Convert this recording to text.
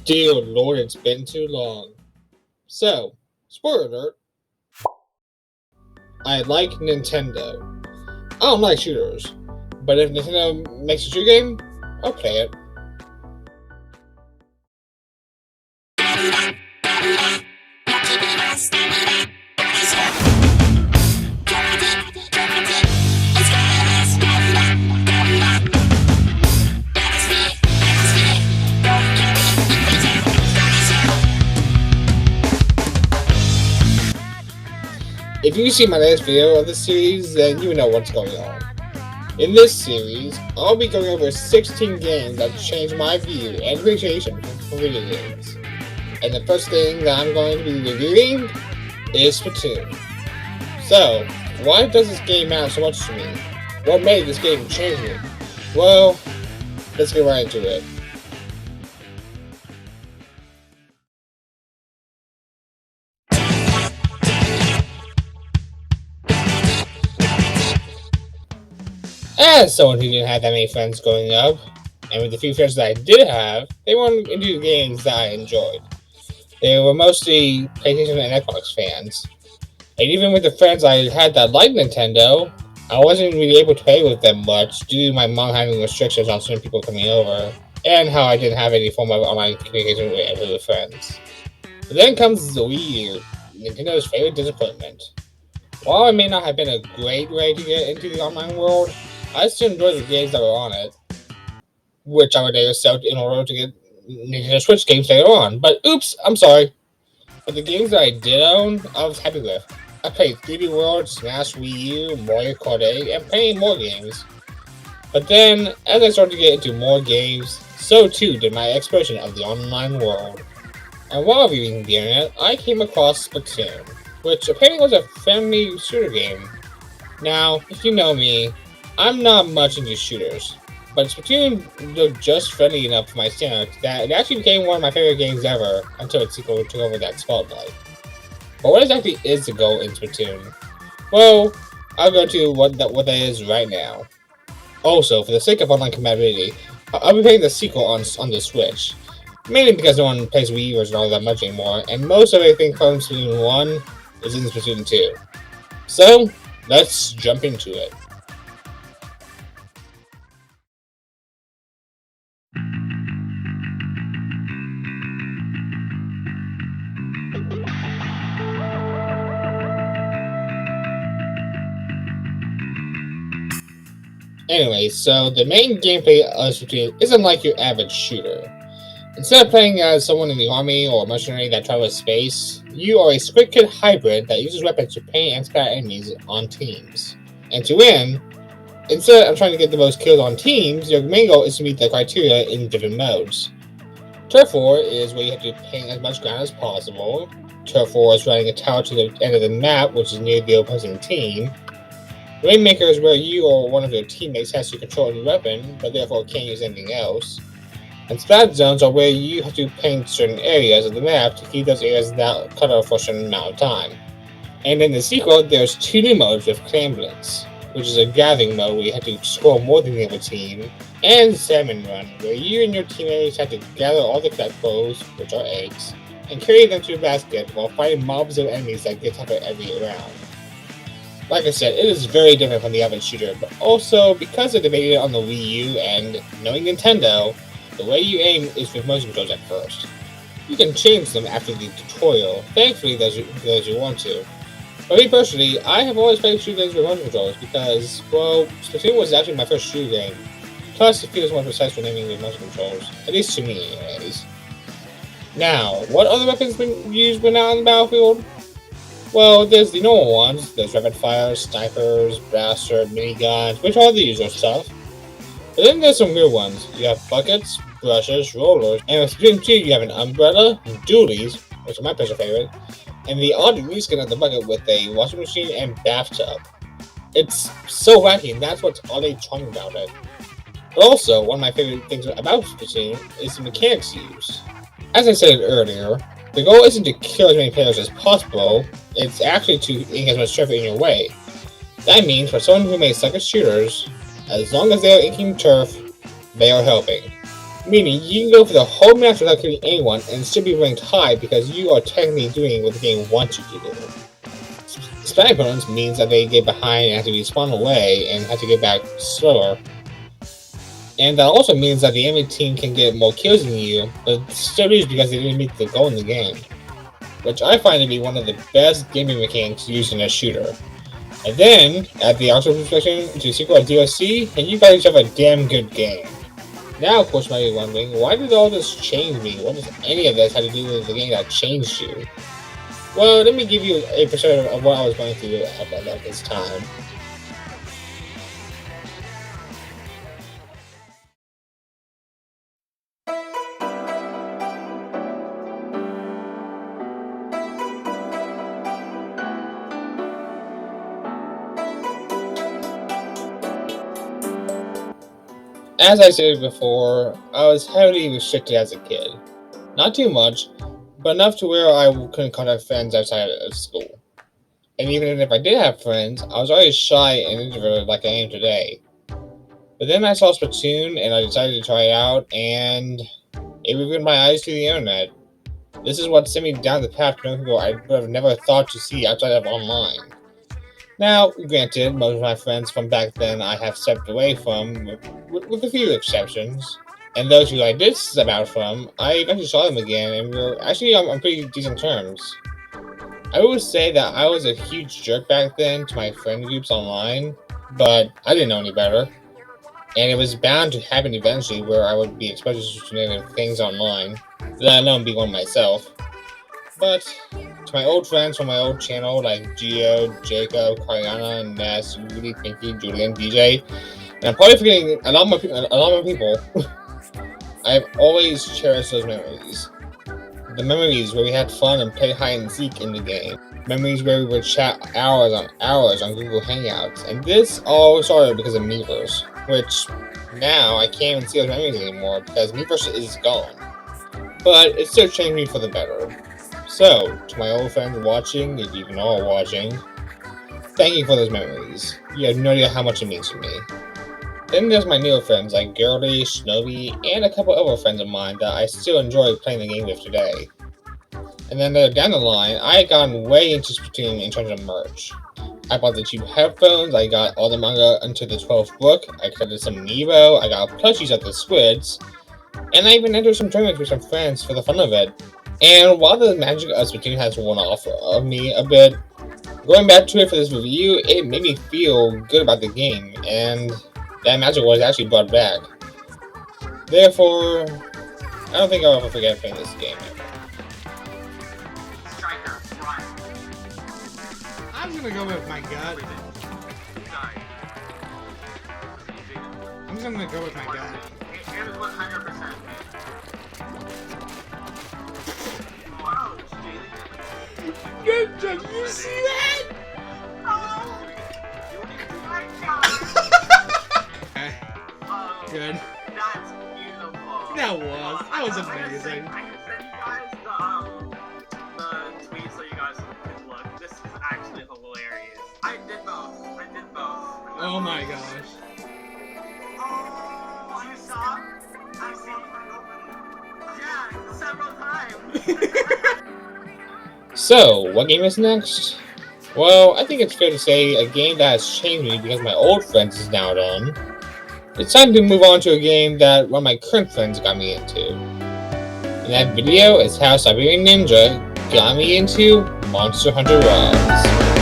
Dear Lord, it's been too long. So, spoiler alert, I like Nintendo. I don't like shooters, but if Nintendo makes a shooter game, I'll play it. If you see my latest video of this series, then you know what's going on. In this series, I'll be going over 16 games that changed my view and appreciation for video games. And the first thing that I'm going to be reviewing is Splatoon. So, why does this game matter so much to me? What made this game change me? Well, let's get right into it. As someone who didn't have that many friends growing up, and with the few friends that I did have, they weren't into games that I enjoyed. They were mostly PlayStation and Xbox fans. And even with the friends I had that liked Nintendo, I wasn't really able to play with them much due to my mom having restrictions on certain people coming over, and how I didn't have any form of online communication with other friends. But then comes the Wii U, Nintendo's favorite disappointment. While it may not have been a great way to get into the online world, I still enjoyed the games that were on it, which I would later sell in order to get Nintendo Switch games later on. But oops, I'm sorry. But the games that I did own, I was happy with. I played 3D World, Smash Wii U, Mario Kart 8, and plenty more games. But then, as I started to get into more games, so too did my exploration of the online world. And while reading the internet, I came across Splatoon, which apparently was a friendly shooter game. Now, if you know me, I'm not much into shooters, but Splatoon looked just friendly enough for my standards that it actually became one of my favorite games ever until its sequel took over that spotlight. But what exactly is the goal in Splatoon? Well, I'll go to what that is right now. Also, for the sake of online compatibility, I'll be playing the sequel on the Switch, mainly because no one plays Wii version all that much anymore, and most of everything from Splatoon 1 is in Splatoon 2. So, let's jump into it. Anyway, so the main gameplay of Splatoon isn't like your average shooter. Instead of playing as someone in the army or a mercenary that travels space, you are a squid kid hybrid that uses weapons to paint and splatter enemies on teams. And to win, instead of trying to get the most kills on teams, your main goal is to meet the criteria in different modes. Turf War is where you have to paint as much ground as possible. Turf War is running a tower to the end of the map, which is near the opposing team. Rainmaker is where you or one of your teammates has to control a weapon, but therefore can't use anything else. And Splat Zones are where you have to paint certain areas of the map to keep those areas cut off for a certain amount of time. And in the sequel, there's two new modes with Clan Blitz, which is a gathering mode where you have to score more than the other team, and Salmon Run, where you and your teammates have to gather all the collectibles, which are eggs, and carry them to a basket while fighting mobs of enemies that get tougher every round. Like I said, it is very different from the average shooter, but also because they debated it on the Wii U and knowing Nintendo, the way you aim is with motion controls at first. You can change them after the tutorial, thankfully those who want to. But me personally, I have always played shooter games with motion controls because, well, Splatoon was actually my first shooter game. Plus, it feels more precise when aiming with motion controls, at least to me anyways. Now, what other weapons been used when out on the battlefield? Well, there's the normal ones. There's rapid fire, snipers, blaster, miniguns, which are the usual stuff. But then there's some weird ones. You have buckets, brushes, rollers, and with Splatoon 2 you have an umbrella, dualies, which are my personal favorite, and the odd reskin of the bucket with a washing machine and bathtub. It's so wacky, and that's what's oddly charming about it. But also, one of my favorite things about Splatoon is the mechanics used. As I said earlier, the goal isn't to kill as many players as possible, it's actually to ink as much traffic in your way. That means for someone who may suck at shooters, as long as they are inking turf, they are helping. Meaning, you can go for the whole match without killing anyone and still be ranked high because you are technically doing what the game wants you to do. Spam opponents means that they get behind and have to respawn away and have to get back slower. And that also means that the enemy team can get more kills than you, but still lose because they didn't meet the goal in the game. Which I find to be one of the best gaming mechanics used in a shooter. And then, add the actual subscription to sequel DLC, and you got yourself a damn good game. Now, of course, you might be wondering, why did all this change me? What does any of this have to do with the game that changed you? Well, let me give you a perspective of what I was going through at this time. As I said before, I was heavily restricted as a kid. Not too much, but enough to where I couldn't contact friends outside of school. And even if I did have friends, I was always shy and introverted like I am today. But then I saw Splatoon and I decided to try it out, and it opened my eyes to the internet. This is what sent me down the path to people I would have never thought to see outside of online. Now, granted, most of my friends from back then I have stepped away from, with a few exceptions. And those who I did step out from, I eventually saw them again, and we were actually on pretty decent terms. I would say that I was a huge jerk back then to my friend groups online, but I didn't know any better. And it was bound to happen eventually where I would be exposed to negative things online, let alone be one myself. But to my old friends from my old channel like Geo, Jacob, Kariana, Ness, Rudy, Pinky, Julian, DJ, and I'm probably forgetting a lot more people, I've always cherished those memories. The memories where we had fun and played hide and seek in the game. Memories where we would chat hours on Google Hangouts. And this all started because of Miiverse, which now I can't even see those memories anymore because Miiverse is gone. But it still changed me for the better. So, to my old friends watching, if you even are watching, thank you for those memories. You have no idea how much it means to me. Then there's my newer friends like Girly, Snowby, and a couple other friends of mine that I still enjoy playing the game with today. And then down the line, I had gotten way into Splatoon in terms of merch. I bought the cheap headphones, I got all the manga until the 12th book, I collected some Amiibo, I got plushies at the Squids, and I even entered some tournaments with some friends for the fun of it. And while the magic of Splatoon has worn off of me a bit, going back to it for this review, it made me feel good about the game, and that magic was actually brought back. Therefore, I don't think I'll ever forget playing this game ever. I'm gonna go with my gut. I'm just gonna go with my gut. It was 100%. Did you see that? Good. That's beautiful. That was amazing. I can send you guys the tweets so you guys can look. This is actually hilarious. I did both. Oh my gosh. Oh, you saw? I saw it open. Yeah, several times. So, what game is next? Well, I think it's fair to say a game that has changed me because my old friends is now done. It's time to move on to a game that one of my current friends got me into. And that video is how Siberian Ninja got me into Monster Hunter Rise.